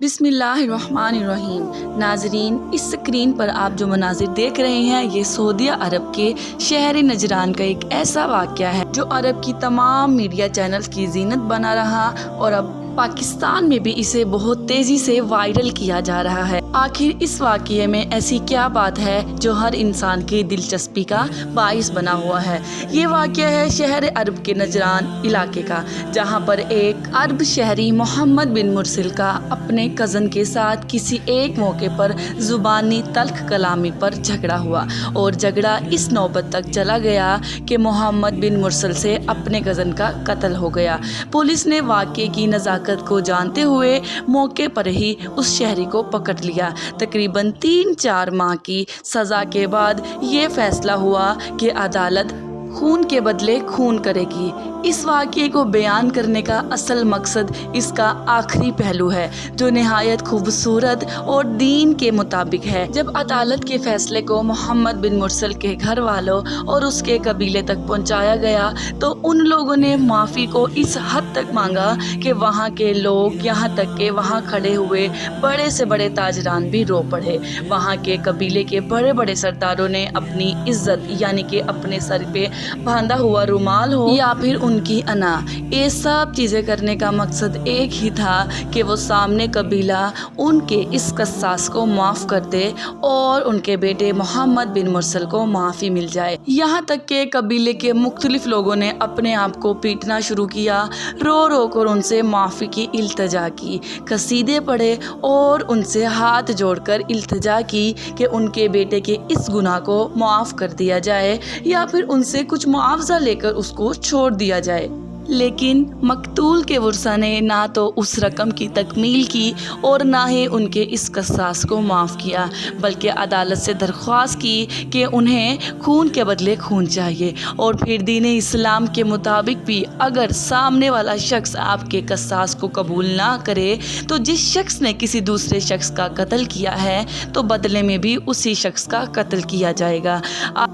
بسم اللہ الرحمن الرحیم۔ ناظرین، اس سکرین پر آپ جو مناظر دیکھ رہے ہیں یہ سعودی عرب کے شہر نجران کا ایک ایسا واقعہ ہے جو عرب کی تمام میڈیا چینلز کی زینت بنا رہا اور اب پاکستان میں بھی اسے بہت تیزی سے وائرل کیا جا رہا ہے۔ آخر اس واقعے میں ایسی کیا بات ہے جو ہر انسان کی دلچسپی کا باعث بنا ہوا ہے؟ یہ واقعہ ہے شہر عرب کے نجران علاقے کا، جہاں پر ایک عرب شہری محمد بن مرسل کا اپنے کزن کے ساتھ کسی ایک موقع پر زبانی تلخ کلامی پر جھگڑا ہوا اور جھگڑا اس نوبت تک چلا گیا کہ محمد بن مرسل سے اپنے کزن کا قتل ہو گیا۔ پولیس نے واقعے کی نزاکت کو جانتے ہوئے موقع پر ہی اس شہری کو پکڑ لیا۔ تقریباً 3-4 ماہ کی سزا کے بعد یہ فیصلہ ہوا کہ عدالت خون کے بدلے خون کرے گی۔ اس واقعے کو بیان کرنے کا اصل مقصد اس کا آخری پہلو ہے جو نہایت خوبصورت اور دین کے مطابق ہے۔ جب عدالت کے فیصلے کو محمد بن مرسل کے گھر والوں اور اس کے قبیلے تک پہنچایا گیا تو ان لوگوں نے معافی کو اس حد تک مانگا کہ وہاں کے لوگ، یہاں تک کہ وہاں کھڑے ہوئے بڑے سے بڑے تاجران بھی رو پڑے۔ وہاں کے قبیلے کے بڑے بڑے سرداروں نے اپنی عزت یعنی کہ اپنے سر پہ باندھا ہوا رومال ہو یا پھر ان کی انا، یہ سب چیزیں کرنے کا مقصد ایک ہی تھا کہ وہ سامنے قبیلہ ان کے اس قصاص کو معاف کر دے اور ان کے بیٹے محمد بن مرسل کو معافی مل جائے۔ یہاں تک کہ قبیلے کے مختلف لوگوں نے اپنے آپ کو پیٹنا شروع کیا، رو رو کر ان سے معافی کی التجا کی، قصیدے پڑھے اور ان سے ہاتھ جوڑ کر التجا کی کہ ان کے بیٹے کے اس گناہ کو معاف کر دیا جائے یا پھر ان سے کچھ معاوضہ لے کر اس کو چھوڑ دیا جائے۔ لیکن مقتول کے ورثاء نے نہ تو اس رقم کی تکمیل کی اور نہ ہی ان کے اس قصاص کو معاف کیا، بلکہ عدالت سے درخواست کی کہ انہیں خون کے بدلے خون چاہیے۔ اور پھر دین اسلام کے مطابق بھی اگر سامنے والا شخص آپ کے قصاص کو قبول نہ کرے تو جس شخص نے کسی دوسرے شخص کا قتل کیا ہے تو بدلے میں بھی اسی شخص کا قتل کیا جائے گا۔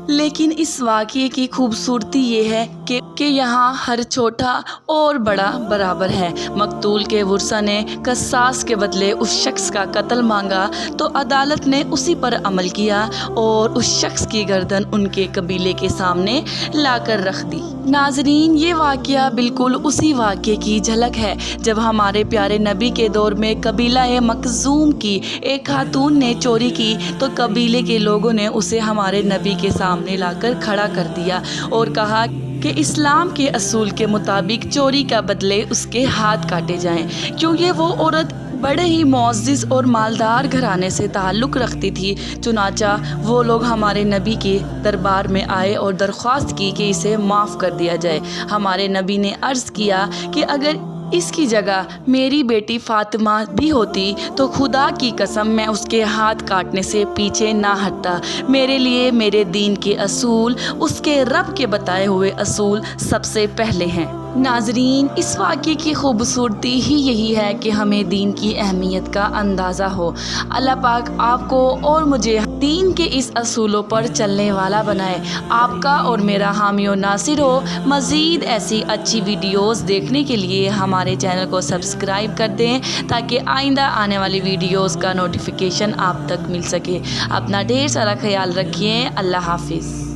لیکن اس واقعے کی خوبصورتی یہ ہے کہ یہاں ہر چھوٹا اور بڑا برابر ہے۔ مقتول کے ورثاء نے قصاص کے بدلے اس شخص کا قتل مانگا تو عدالت نے اسی پر عمل کیا اور اس شخص کی گردن ان کے قبیلے کے سامنے لا کر رکھ دی۔ ناظرین، یہ واقعہ بالکل اسی واقعے کی جھلک ہے جب ہمارے پیارے نبی کے دور میں قبیلہ مخزوم کی ایک خاتون نے چوری کی تو قبیلے کے لوگوں نے اسے ہمارے نبی کے سامنے لا کر کھڑا کر دیا اور کہا کہ اسلام کے اصول کے مطابق چوری کا بدلے اس کے ہاتھ کاٹے جائیں، کیونکہ وہ عورت بڑے ہی معزز اور مالدار گھرانے سے تعلق رکھتی تھی۔ چنانچہ وہ لوگ ہمارے نبی کے دربار میں آئے اور درخواست کی کہ اسے معاف کر دیا جائے۔ ہمارے نبی نے عرض کیا کہ اگر اس کی جگہ میری بیٹی فاطمہ بھی ہوتی تو خدا کی قسم میں اس کے ہاتھ کاٹنے سے پیچھے نہ ہٹتا۔ میرے لیے میرے دین کے اصول، اس کے رب کے بتائے ہوئے اصول سب سے پہلے ہیں۔ ناظرین، اس واقعے کی خوبصورتی ہی یہی ہے کہ ہمیں دین کی اہمیت کا اندازہ ہو۔ اللہ پاک آپ کو اور مجھے دین کے اس اصولوں پر چلنے والا بنائے، آپ کا اور میرا حامی و ناصر ہو۔ مزید ایسی اچھی ویڈیوز دیکھنے کے لیے ہمارے چینل کو سبسکرائب کر دیں تاکہ آئندہ آنے والی ویڈیوز کا نوٹیفیکیشن آپ تک مل سکے۔ اپنا ڈھیر سارا خیال رکھیے۔ اللہ حافظ۔